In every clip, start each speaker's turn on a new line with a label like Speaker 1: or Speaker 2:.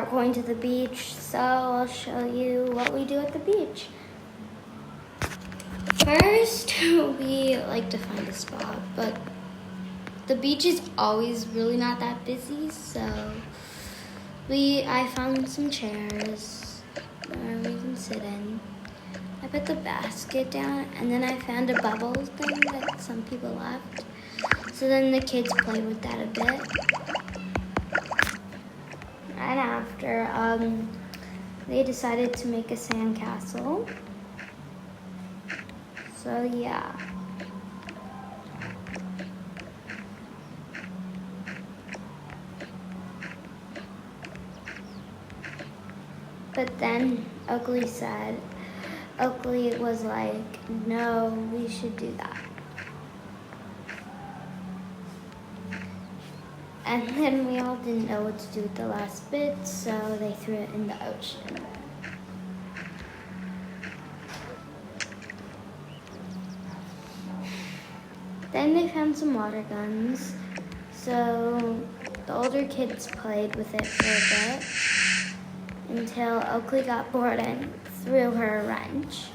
Speaker 1: are going to the beach, so I'll show you what we do at the beach. First, we like to find a spot, but the beach is always really not that busy, so I found some chairs where we can sit in. I put the basket down, and then I found a bubble thing that some people left. So then the kids played with that a bit. And after, they decided to make a sandcastle. So yeah. But then Oakley was like, no, we should do that. And then we all didn't know what to do with the last bit, so they threw it in the ocean. Then they found some water guns, so the older kids played with it for a bit until Oakley got bored and threw her a wrench.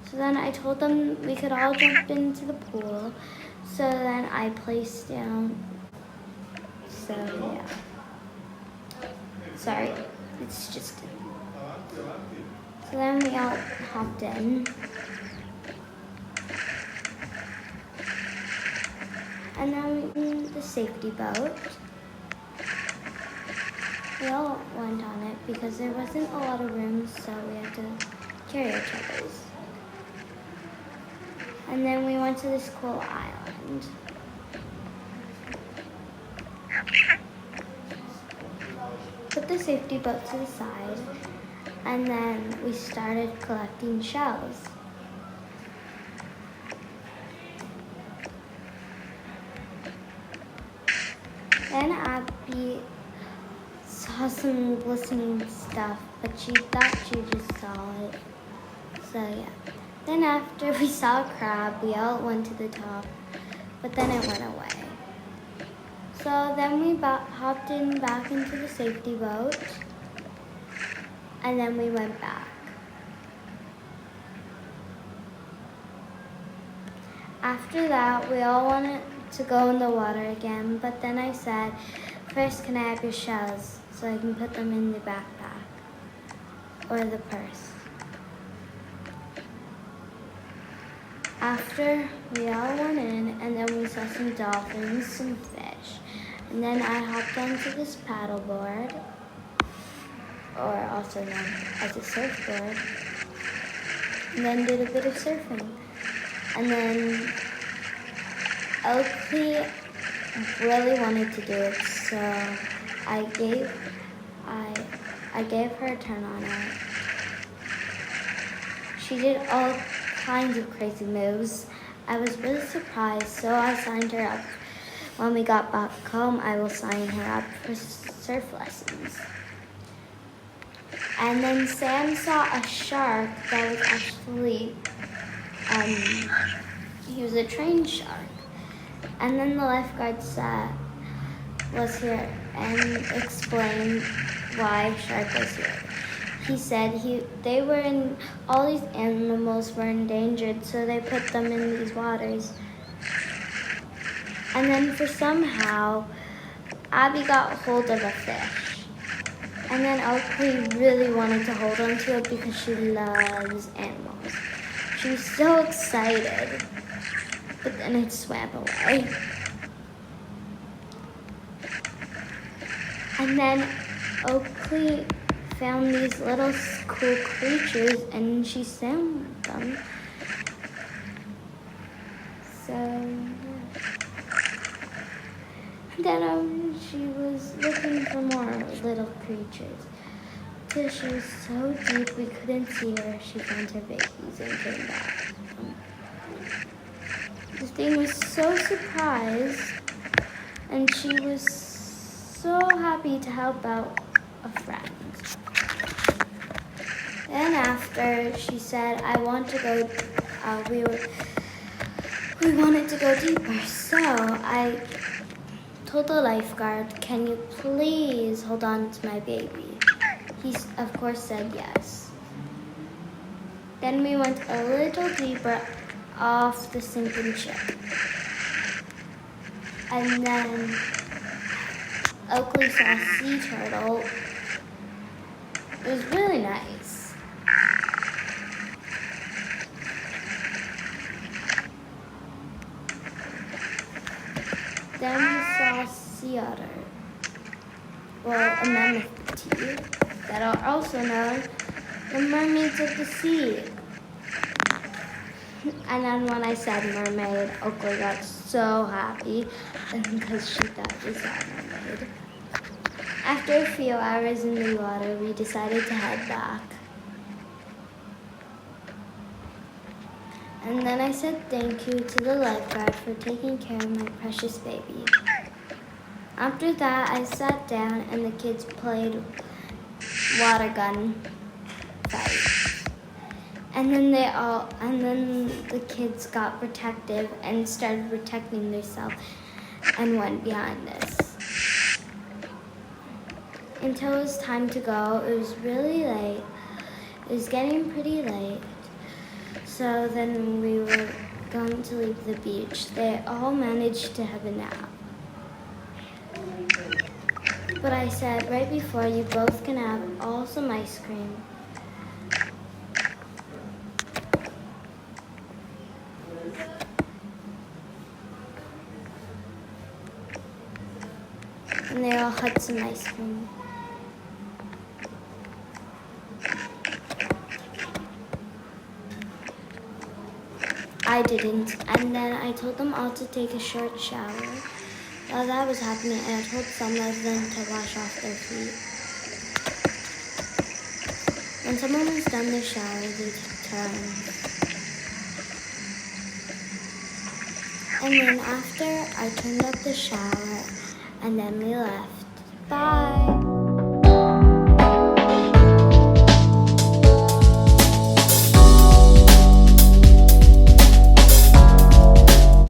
Speaker 1: So then I told them we could all jump into the pool. So then I placed down, so yeah. Sorry, it's just, so then we all hopped in. And then we in the safety boat. We all went on it because there wasn't a lot of room, so we had to carry each other's. And then we went to this cool island. Put the safety boat to the side, and then we started collecting shells. Then Abby saw some glistening stuff, but she thought she just saw it. So yeah. Then after we saw a crab, we all went to the top, but then it went away. So then we hopped in back into the safety boat, and then we went back. After that, we all wanted to go in the water again, but then I said, first, can I have your shells so I can put them in the backpack or the purse? After, we all went in, and then we saw some dolphins, some fish, and then I hopped onto this paddleboard, or also known as a surfboard, and then did a bit of surfing. And then Oakley really wanted to do it, so I gave her a turn on it. She did all kinds of crazy moves. I was really surprised, so I signed her up. When we got back home, I will sign her up for surf lessons. And then Sam saw a shark that was actually, he was a trained shark. And then the lifeguard was here and explained why shark was here. He said all these animals were endangered, so they put them in these waters. And then somehow, Abby got hold of a fish. And then Oakley really wanted to hold on to it because she loves animals. She was so excited, but then it swam away. And then Oakley found these little cool creatures, and she sang them. So, then she was looking for more little creatures. Till she was so deep we couldn't see her. She found her babies and came back. The thing was so surprised, and she was so happy to help out a friend. Then after, she said, I want to go, we wanted to go deeper, so I told the lifeguard, "Can you please hold on to my baby?" He, of course, said yes. Then we went a little deeper off the sinking ship. And then Oakley saw a sea turtle. It was really nice. Then we saw a sea otter, or a manatee, that are also known the mermaids of the sea. And then when I said mermaid, Oakley got so happy because she thought we saw a mermaid. After a few hours in the water, we decided to head back. And then I said thank you to the lifeguard for taking care of my precious baby. After that, I sat down and the kids played water gun fight. And then the kids got protective and started protecting themselves and went behind us. Until it was time to go, it was really late. It was getting pretty late. So then we were going to leave the beach. They all managed to have a nap. But I said, right before, you both can have all some ice cream. And they all had some ice cream. I didn't, and then I told them all to take a short shower. While that was happening, I told some of them to wash off their feet. When someone was done their shower, they took turns. And then after, I turned up the shower, and then we left. Bye!